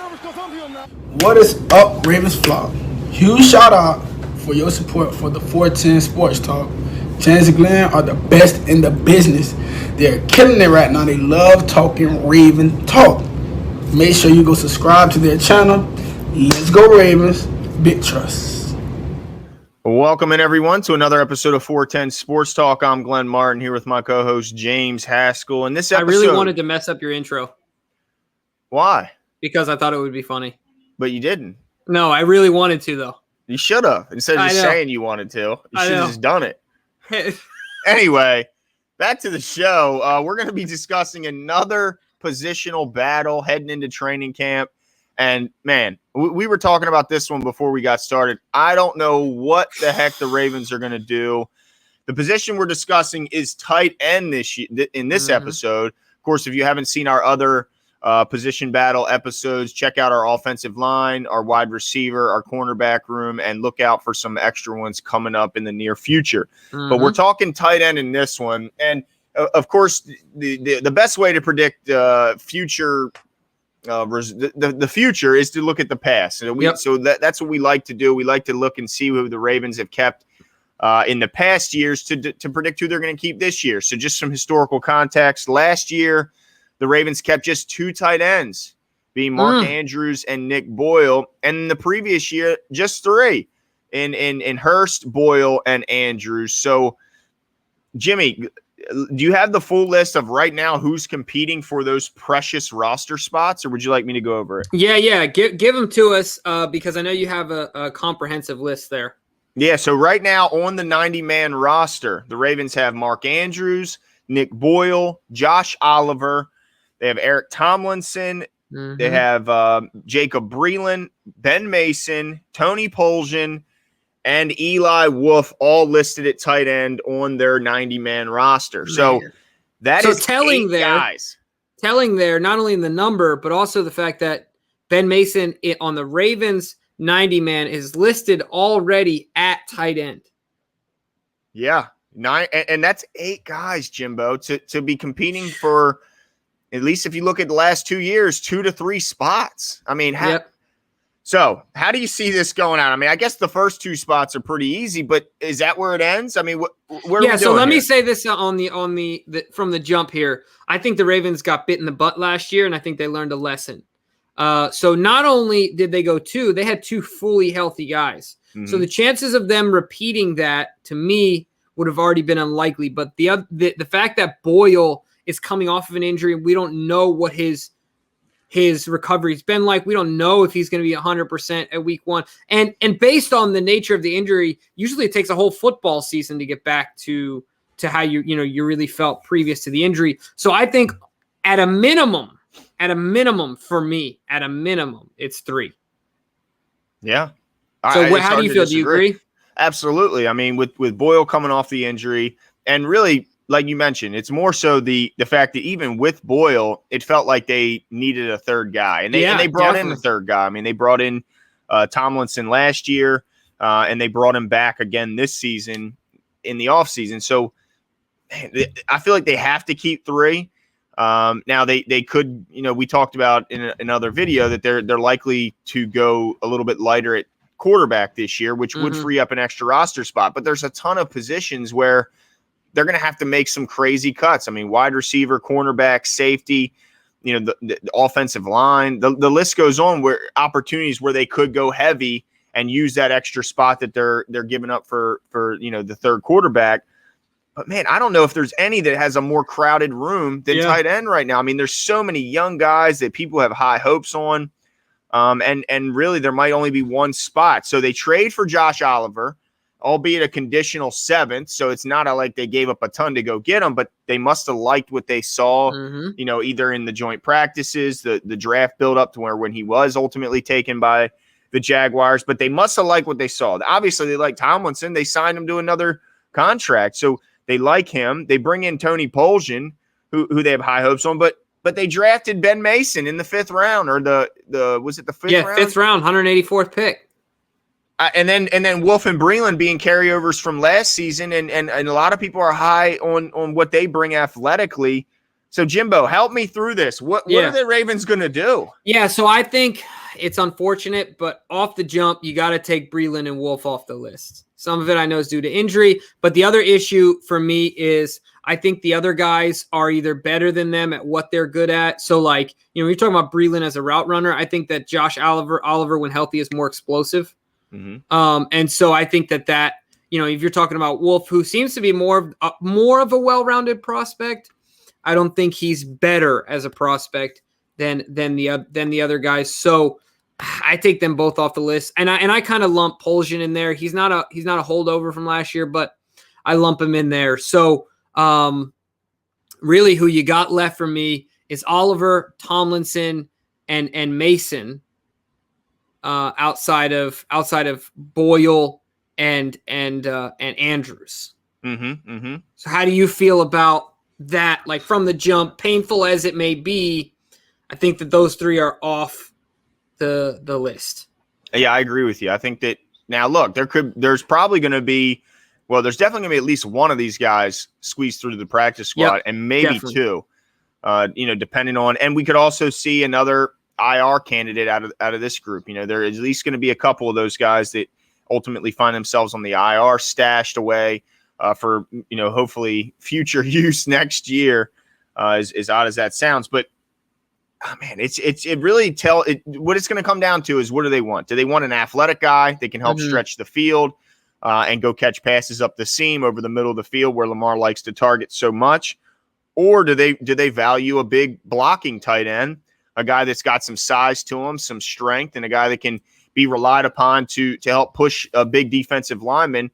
What is up, Ravens flock? Huge shout out for your support for the 410 Sports Talk. James and Glenn are the best in the business. They're killing it right now. They love talking Raven talk. Make sure you go subscribe to their channel. Let's go Ravens. Big trust. Welcome in everyone to another episode of 410 Sports Talk. I'm Glenn Martin here with my co-host James Haskell. And this episode, I really wanted to mess up your intro. Why? Because I thought it would be funny. But you didn't. No, I really wanted to though. You should have. Instead of just saying you wanted to, you should have just done it. Anyway, back to the show. We're going to be discussing another positional battle heading into training camp. And, man, we were talking about this one before we got started. I don't know what the heck the Ravens are going to do. The position we're discussing is tight end in this episode. Of course, if you haven't seen our other position battle episodes, check out our offensive line, our wide receiver, our cornerback room, and look out for some extra ones coming up in the near future. But we're talking tight end in this one. And, of course, the best way to predict future the future is to look at the past. So that's what we like to do. We like to look and see who the Ravens have kept in the past years to predict who they're going to keep this year. So just some historical context. Last year, the Ravens kept just two tight ends, being Mark Andrews and Nick Boyle. And the previous year, just three in Hurst, Boyle, and Andrews. So, Jimmy, do you have the full list of right now who's competing for those precious roster spots, or would you like me to go over it? Yeah. Give them to us because I know you have a comprehensive list there. Yeah, so right now on the 90-man roster, the Ravens have Mark Andrews, Nick Boyle, Josh Oliver. They have Eric Tomlinson. They have Jacob Breland, Ben Mason, Tony Poljan, and Eli Wolf, all listed at tight end on their 90-man roster. So that is telling eight guys. Telling there, not only in the number, but also the fact that Ben Mason on the Ravens 90-man is listed already at tight end. Yeah, nine, and that's eight guys, Jimbo, to be competing for. At least if you look at the last 2 years, 2 to 3 spots. I mean, So how do you see this going out? I mean, I guess the first 2 spots are pretty easy, but is that where it ends? I mean, where are we doing so let here? me say this on the from the jump here. I think the Ravens got bit in the butt last year, and I think they learned a lesson. So not only did they go 2, they had 2 fully healthy guys. So the chances of them repeating that, to me, would have already been unlikely. But the fact that Boyle is coming off of an injury, and we don't know what his recovery's been like. We don't know if he's going to be 100% at week 1. And based on the nature of the injury, usually it takes a whole football season to get back to how you really felt previous to the injury. So I think at a minimum for me, it's 3. Yeah. So how do you feel? Do you agree? Absolutely. I mean, with Boyle coming off the injury, and really, like you mentioned, it's more so the fact that even with Boyle, it felt like they needed a third guy. And they brought in the third guy. I mean, they brought in Tomlinson last year, and they brought him back again this season in the offseason. So I feel like they have to keep 3. Now they could, we talked about in another video that they're likely to go a little bit lighter at quarterback this year, which would free up an extra roster spot. But there's a ton of positions where they're going to have to make some crazy cuts. I mean, wide receiver, cornerback, safety, the offensive line, the list goes on, where opportunities where they could go heavy and use that extra spot that they're giving up for the third quarterback. But man, I don't know if there's any that has a more crowded room than tight end right now. I mean, there's so many young guys that people have high hopes on. And really there might only be one spot. So they trade for Josh Oliver, albeit a conditional 7th. So it's not like they gave up a ton to go get him, but they must have liked what they saw, either in the joint practices, the draft build up to when he was ultimately taken by the Jaguars, but they must have liked what they saw. Obviously they like Tomlinson. They signed him to another contract. So they like him. They bring in Tony Poljan, who they have high hopes on, but they drafted Ben Mason in the 5th round, or was it the 5th round? 5th round, 184th pick. And then Wolf and Breland being carryovers from last season, and a lot of people are high on what they bring athletically. So Jimbo, help me through this. What are the Ravens going to do? Yeah, so I think it's unfortunate, but off the jump, you got to take Breeland and Wolf off the list. Some of it I know is due to injury, but the other issue for me is I think the other guys are either better than them at what they're good at. So, like, you know, you're talking about Breeland as a route runner. I think that Josh Oliver, when healthy, is more explosive. Mm-hmm. And so I think that, you know, if you're talking about Wolf, who seems to be more of a well-rounded prospect, I don't think he's better as a prospect than the other guys. So I take them both off the list, and I kind of lump Positional in there. He's not a holdover from last year, but I lump him in there. So really, who you got left for me is Oliver, Tomlinson, and Mason. Outside of Boyle and Andrews. So how do you feel about that? Like, from the jump, painful as it may be, I think that those three are off the list. Yeah, I agree with you. I think that now, look, there's probably going to be, well, there's definitely going to be at least one of these guys squeezed through the practice squad, and maybe two, you know, depending on, and we could also see another IR candidate out of this group. You know, there is at least going to be a couple of those guys that ultimately find themselves on the IR stashed away for, you know, hopefully future use next year, as odd as that sounds. But oh man, it really what it's going to come down to is, what do they want? Do they want an athletic guy that can help stretch the field and go catch passes up the seam over the middle of the field where Lamar likes to target so much? Or do they value a big blocking tight end, a guy that's got some size to him, some strength, and a guy that can be relied upon to help push a big defensive lineman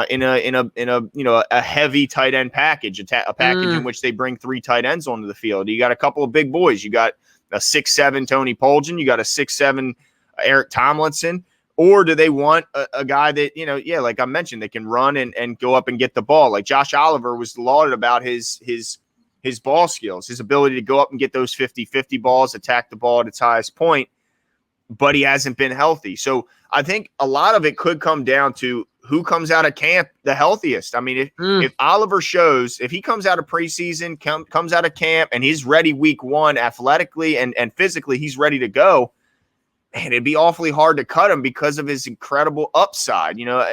in a you know, a heavy tight end package, a package in which they bring three tight ends onto the field. You got a couple of big boys. You got a 6'7" Tony Poljan. You got a 6'7" Eric Tomlinson. Or do they want a guy that, you know, yeah, like I mentioned, they can run and go up and get the ball? Like Josh Oliver was lauded about his ball skills, his ability to go up and get those 50-50 balls, attack the ball at its highest point, but he hasn't been healthy. So I think a lot of it could come down to who comes out of camp the healthiest. I mean, if Oliver shows, if he comes out of preseason, comes out of camp, and he's ready week one athletically and physically, he's ready to go, man, it'd be awfully hard to cut him because of his incredible upside, you know.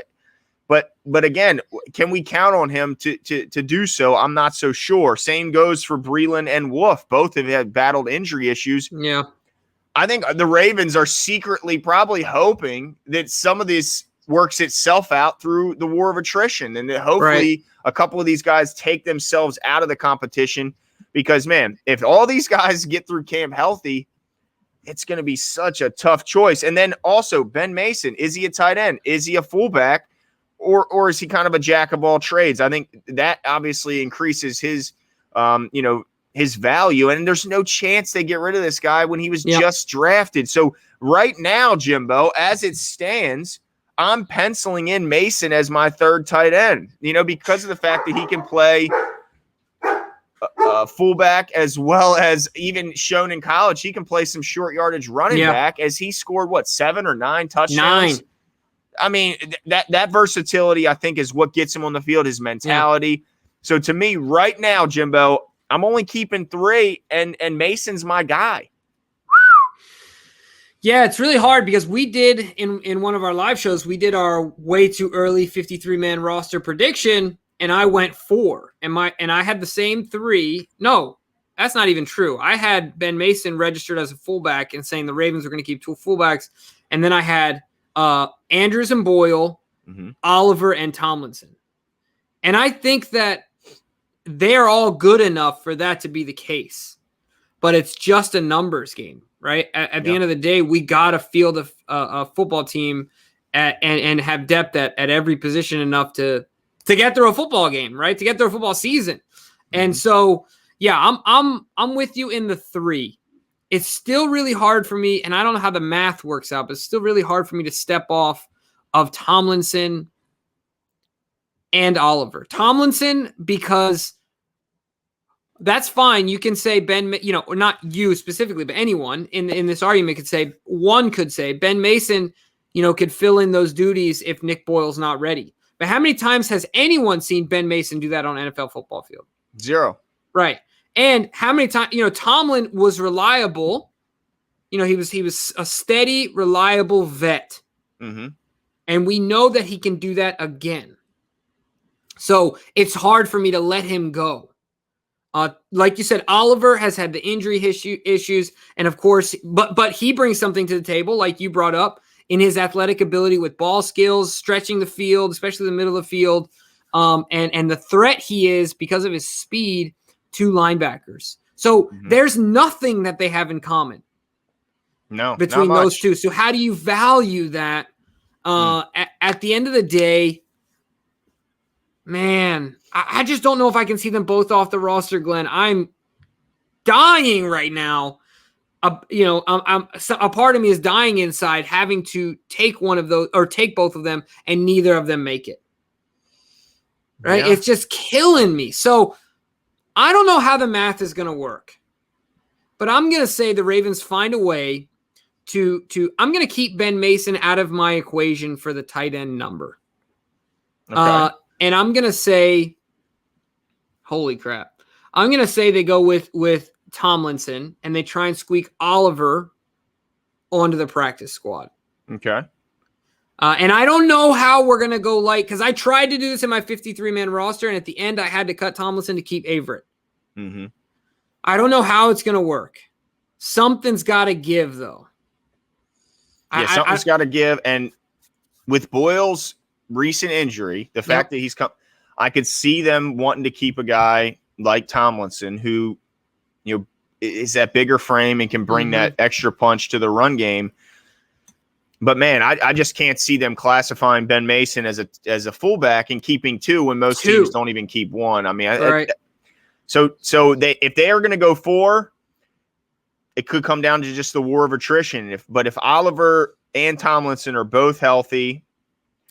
But again, can we count on him to do so? I'm not so sure. Same goes for Breeland and Wolf. Both have had battled injury issues. Yeah. I think the Ravens are secretly probably hoping that some of this works itself out through the war of attrition, and that hopefully a couple of these guys take themselves out of the competition, because, man, if all these guys get through camp healthy, it's going to be such a tough choice. And then also Ben Mason, is he a tight end? Is he a fullback? Or is he kind of a jack of all trades? I think that obviously increases his, you know, his value. And there's no chance they get rid of this guy when he was just drafted. So right now, Jimbo, as it stands, I'm penciling in Mason as my third tight end, you know, because of the fact that he can play fullback, as well as, even shown in college, he can play some short yardage running back, as he scored, 7 or 9 touchdowns? 9. I mean, that versatility, I think, is what gets him on the field, his mentality. Yeah. So to me, right now, Jimbo, I'm only keeping 3, and Mason's my guy. Yeah, it's really hard, because we did, in one of our live shows, we did our way too early 53-man roster prediction, and I went 4. And I had the same 3. No, that's not even true. I had Ben Mason registered as a fullback and saying the Ravens were going to keep 2 fullbacks, and then I had Andrews and Boyle, Oliver and Tomlinson. And I think that they're all good enough for that to be the case. But it's just a numbers game, right? At the end of the day, we got to field a football team and have depth at every position enough to get through a football game, right? To get through a football season. And so, yeah, I'm with you in the 3. It's still really hard for me, and I don't know how the math works out, but it's still really hard for me to step off of Tomlinson and Oliver. Tomlinson, because that's fine. You can say Ben, you know, or not you specifically, but anyone in this argument could say, Ben Mason, you know, could fill in those duties if Nick Boyle's not ready. But how many times has anyone seen Ben Mason do that on an NFL football field? 0. Right. And how many times, Tomlin was reliable. He was a steady, reliable vet. Mm-hmm. And we know that he can do that again. So it's hard for me to let him go. Like you said, Oliver has had the injury issues, and of course, but he brings something to the table, like you brought up, in his athletic ability with ball skills, stretching the field, especially the middle of the field, and the threat he is because of his speed to linebackers. So there's nothing that they have in common. No, between those two. So how do you value that? At the end of the day, man, I just don't know if I can see them both off the roster, Glenn. I'm dying right now. A part of me is dying inside, having to take one of those or take both of them, and neither of them make it. Right? Yeah. It's just killing me. So I don't know how the math is going to work, but I'm going to say the Ravens find a way to I'm going to keep Ben Mason out of my equation for the tight end number. Okay. And I'm going to say, holy crap. I'm going to say they go with Tomlinson and they try and squeak Oliver onto the practice squad. Okay. And I don't know how we're going to go light, because I tried to do this in my 53-man roster, and at the end I had to cut Tomlinson to keep Averett. Mm-hmm. I don't know how it's going to work. Something's got to give, though. Yeah, something's got to give. And with Boyle's recent injury, the fact that he's come, I could see them wanting to keep a guy like Tomlinson who, is that bigger frame and can bring that extra punch to the run game. But man, I just can't see them classifying Ben Mason as a fullback and keeping two when most teams don't even keep one. I mean, so if they are going to go 4, it could come down to just the war of attrition. But if Oliver and Tomlinson are both healthy,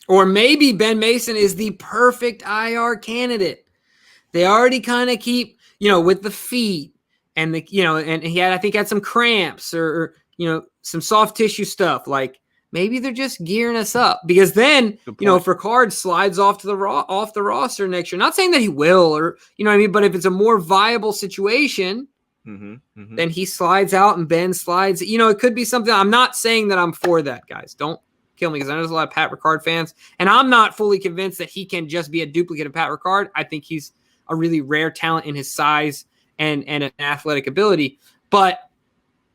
or maybe Ben Mason is the perfect IR candidate. They already kind of keep, with the feet and and he had some cramps or some soft tissue stuff. Like maybe they're just gearing us up, because then, if Ricard slides off the roster next year, not saying that he will, or, what I mean? But if it's a more viable situation, then he slides out and Ben slides. It could be something. I'm not saying that I'm for that, guys. Don't kill me, because I know there's a lot of Pat Ricard fans, and I'm not fully convinced that he can just be a duplicate of Pat Ricard. I think he's a really rare talent in his size and an athletic ability. But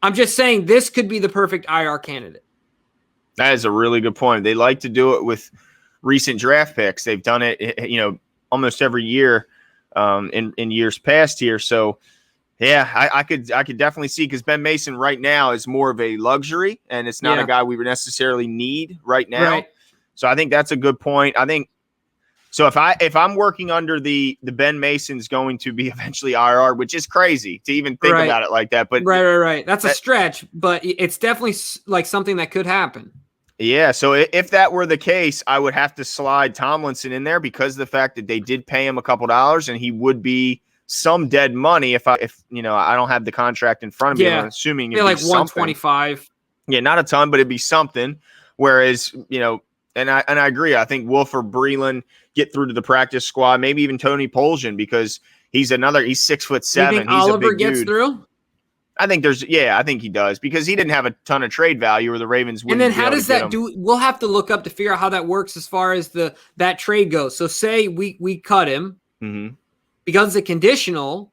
I'm just saying this could be the perfect IR candidate. That is a really good point. They like to do it with recent draft picks. They've done it, almost every year in years past here. So, yeah, I could definitely see, because Ben Mason right now is more of a luxury, and it's not a guy we necessarily need right now. Right. So I think that's a good point. I think so. If I'm working under the Ben Mason's going to be eventually IR, which is crazy to even think about it like that. But right. That's a stretch, but it's definitely like something that could happen. Yeah. So if that were the case, I would have to slide Tomlinson in there, because of the fact that they did pay him a couple dollars, and he would be some dead money if I don't have the contract in front of me. I'm assuming it'd be like 125. Yeah, not a ton, but it'd be something. Whereas, and I agree. I think Wolf or Breland get through to the practice squad, maybe even Tony Poljan, because he's 6'7". You think Oliver gets through? I think I think he does, because he didn't have a ton of trade value, or the Ravens wouldn't. And then how does that do? We'll have to look up to figure out how that works as far as that trade goes. So say we cut him. Mm-hmm. Because it's a conditional,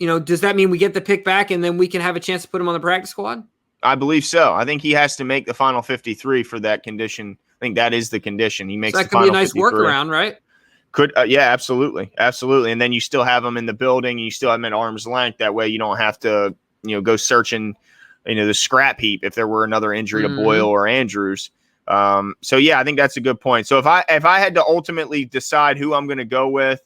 does that mean we get the pick back and then we can have a chance to put him on the practice squad? I believe so. I think he has to make the final 53 for that condition. I think that is the condition. He makes the final 53. That could be a nice workaround, right? Could yeah, absolutely. And then you still have him in the building, and you still have him at arm's length. That way you don't have to, go searching, the scrap heap if there were another injury to Boyle or Andrews. So yeah, I think that's a good point. So if I had to ultimately decide who I'm going to go with,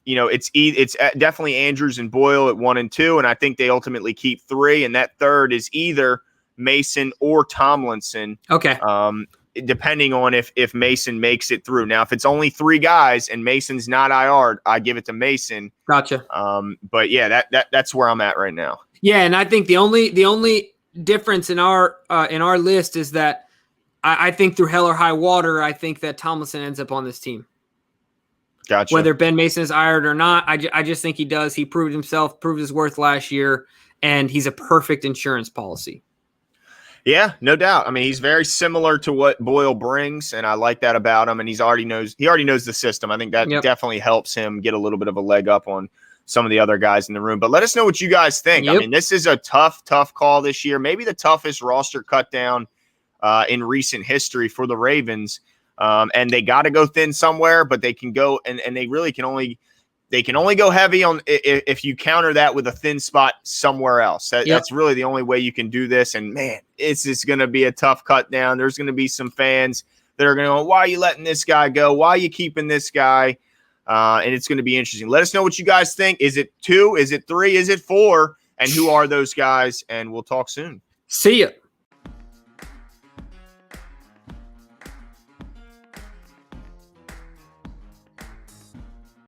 it's definitely Andrews and Boyle at 1 and 2, and I think they ultimately keep 3, and that third is either Mason or Tomlinson. Okay. Depending on if Mason makes it through. Now, if it's only 3 guys and Mason's not IR, I give it to Mason. Gotcha. But yeah, that's where I'm at right now. Yeah, and I think the only difference in our list is that I think through hell or high water, I think that Tomlinson ends up on this team. Gotcha. Whether Ben Mason is hired or not, I just think he does. He proved himself, proved his worth last year, and he's a perfect insurance policy. Yeah, no doubt. I mean, he's very similar to what Boyle brings, and I like that about him. And he already knows the system. I think that definitely helps him get a little bit of a leg up on some of the other guys in the room. But let us know what you guys think. I mean, this is a tough call this year. Maybe the toughest roster cut down in recent history for the Ravens. And they got to go thin somewhere, but they can go and they really can only go heavy on if you counter that with a thin spot somewhere else. That's really the only way you can do this. And man, it's just going to be a tough cut down. There's going to be some fans that are going to go, why are you letting this guy go? Why are you keeping this guy? And it's going to be interesting. Let us know what you guys think. Is it 2? Is it 3? Is it 4? And who are those guys? And we'll talk soon. See ya.